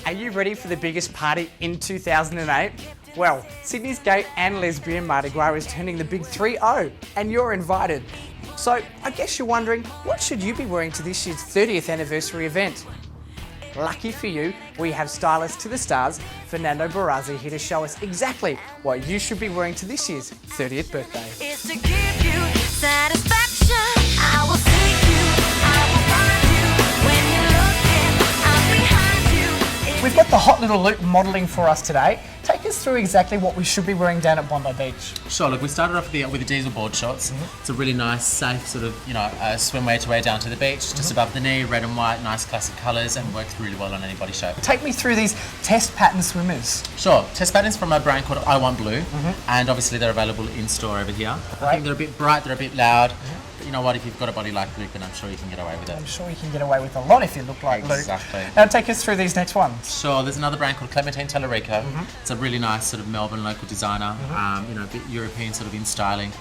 Are you ready for the biggest party in 2008? Well, Sydney's gay and lesbian Mardi Gras is turning the big 3-0 and you're invited. So I guess you're wondering, what should you be wearing to this year's 30th anniversary event? Lucky for you, we have stylist to the stars, Fernando Barraza, here to show us exactly what you should be wearing to this year's 30th birthday. It's to give you satisfaction. I will seek you, I will find you. When you're looking, I'm behind you. We've got the hot little Luke modelling for us today. Take us through exactly what we should be wearing down at Bondi Beach. Sure, look, we started off with the diesel board shorts. It's a really nice, safe sort of, swimwear to wear down to the beach, just above the knee, red and white, nice classic colours, and works really well on any body shape. Take me through these test pattern swimmers. Sure, test patterns from a brand called I Want Blue, and obviously they're available in store over here. I think they're a bit bright, they're a bit loud. But you know what, if you've got a body like Luke, then I'm sure you can get away with it. I'm sure you can get away with a lot if you look like Luke. Exactly. Now take us through these next ones. Sure, there's another brand called Clementine Tellerico. It's a really nice sort of Melbourne local designer, a bit European sort of in styling.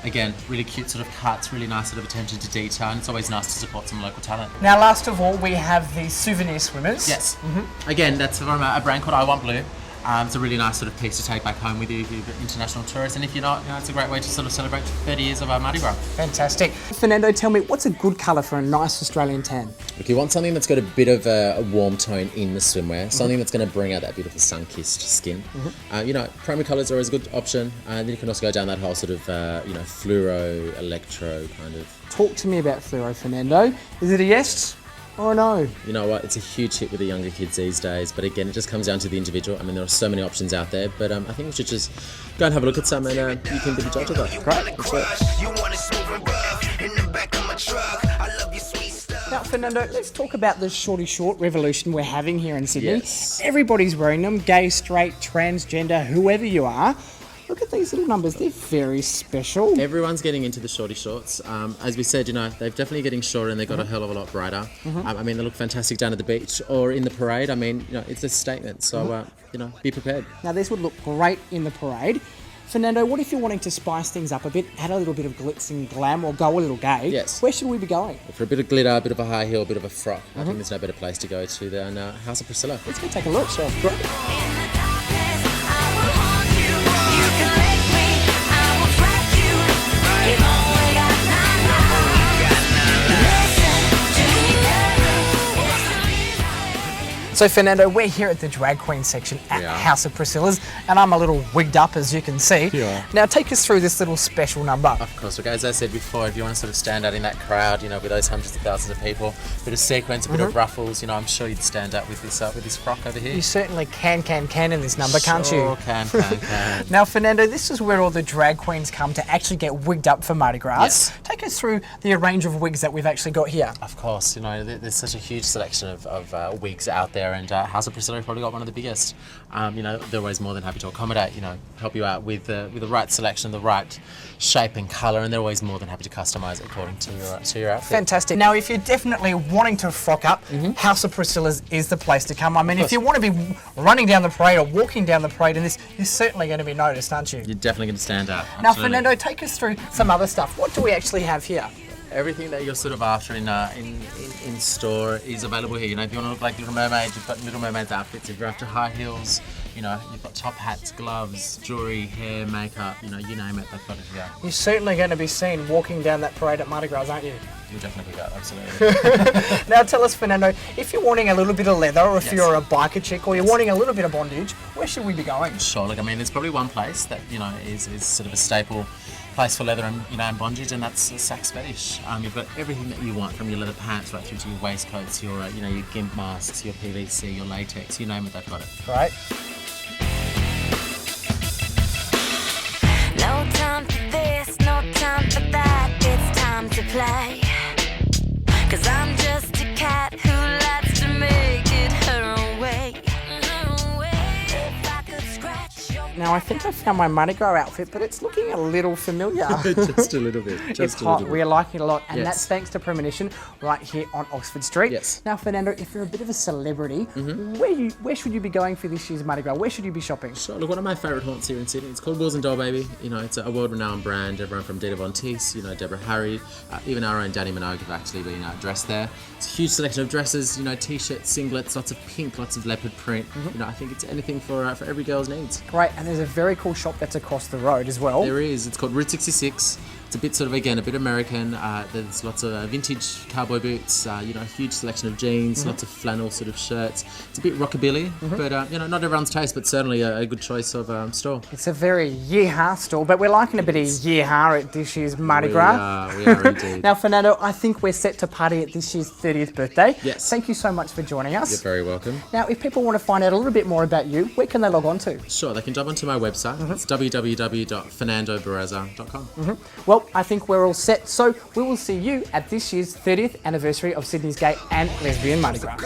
Again, really cute sort of cuts, really nice sort of attention to detail, and it's always nice to support some local talent. Now last of all, we have the souvenir swimmers. Yes. Again, that's from a brand called I Want Blue. It's a really nice sort of piece to take back home with you if you're an international tourist, and if you're not, it's a great way to sort of celebrate 30 years of our Mardi Gras. Fantastic. Fernando, tell me, what's a good colour for a nice Australian tan? Look, you want something that's got a bit of a warm tone in the swimwear, something that's going to bring out that beautiful sun-kissed skin. Primary colours are always a good option, and then you can also go down that whole sort of, fluoro, electro kind of. Talk to me about fluoro, Fernando. Is it a yes or a no? You know what, it's a huge hit with the younger kids these days, but again, it just comes down to the individual. I mean, there are so many options out there, but I think we should just go and have a look at some, and you can be the judge of that. Great. Now, Fernando, let's talk about the shorty short revolution we're having here in Sydney. Yes. Everybody's wearing them, gay, straight, transgender, whoever you are. Look at these little numbers, they're very special. Everyone's getting into the shorty shorts. As we said, they're definitely getting shorter, and they've got a hell of a lot brighter. They look fantastic down at the beach or in the parade. It's a statement, so, be prepared. Now, these would look great in the parade. Fernando, what if you're wanting to spice things up a bit, add a little bit of glitz and glam, or go a little gay? Yes. Where should we be going? For a bit of glitter, a bit of a high heel, a bit of a frock, I think there's no better place to go to than House of Priscilla. Let's go take a look. Sure. Great. So Fernando, we're here at the drag queen section at House of Priscilla's, and I'm a little wigged up, as you can see. Yeah. Now take us through this little special number. Of course, look, as I said before, if you want to sort of stand out in that crowd, with those hundreds of thousands of people, a bit of sequins, a bit of ruffles, I'm sure you'd stand out with this frock over here. You certainly can in this number, can't you? Sure can. Now Fernando, this is where all the drag queens come to actually get wigged up for Mardi Gras. Yes. Take us through the range of wigs that we've actually got here. Of course, there's such a huge selection of wigs out there, and House of Priscilla probably got one of the biggest. They're always more than happy to accommodate, help you out with the right selection, the right shape and colour, and they're always more than happy to customise it according to your outfit. Fantastic. Now, if you're definitely wanting to frock up, House of Priscilla's is the place to come. I mean, if you want to be running down the parade or walking down the parade in this, you're certainly going to be noticed, aren't you? You're definitely going to stand out. Now, Fernando, take us through some other stuff. What do we actually have here? Everything that you're sort of after in store is available here. If you want to look like Little Mermaid, you've got Little Mermaid's outfits. If you're after high heels, you've got top hats, gloves, jewellery, hair, makeup, you name it, they've got it here. You're certainly going to be seen walking down that parade at Mardi Gras, aren't you? You'll definitely be that, absolutely. Now tell us, Fernando, if you're wanting a little bit of leather, or if you're a biker chick, or you're wanting a little bit of bondage, where should we be going? Sure, look, there's probably one place that, is sort of a staple place for leather and bondage, and that's Saks Fetish. You've got everything that you want, from your leather pants right through to your waistcoats, your GIMP masks, your PVC, your latex, you name it, they've got it. Right. No time for this, no time for that, it's time to play. 'Cause I'm just a cat who likes to make it her own way. If I could scratch your Now, I think I found my Mardi Gras outfit, but it's looking a little familiar. Just a little bit. It's hot. We are liking it a lot, and Yes. that's thanks to Premonition right here on Oxford Street. Yes. Now, Fernando, if you're a bit of a celebrity, where should you be going for this year's Mardi Gras? Where should you be shopping? Sure. Look, one of my favourite haunts here in Sydney. It's called Wheels and Doll Baby. You know, it's a world-renowned brand. Everyone from Dita Von Teese, you know, Deborah Harry, even our own Danny Minogue have actually been dressed there. It's a huge selection of dresses. You know, t-shirts, singlets, lots of pink, lots of leopard print. You know, I think it's anything for every girl's needs. Great, and there's a very cool shop that's across the road as well. There is. It's called Route 66. It's a bit sort of, again, a bit American. There's lots of vintage cowboy boots, you know, a huge selection of jeans, lots of flannel sort of shirts. It's a bit rockabilly, but, you know, not everyone's taste, but certainly a good choice of store. It's a very yeehaw store, but we're liking a bit of yeehaw at this year's Mardi Gras. We are indeed. Now, Fernando, I think we're set to party at this year's 30th birthday. Yes. Thank you so much for joining us. You're very welcome. Now, if people want to find out a little bit more about you, where can they log on to? Sure, they can jump onto my website. It's www.fernandobareza.com. Well, I think we're all set, so we will see you at this year's 30th anniversary of Sydney's Gay and Lesbian Mardi Gras.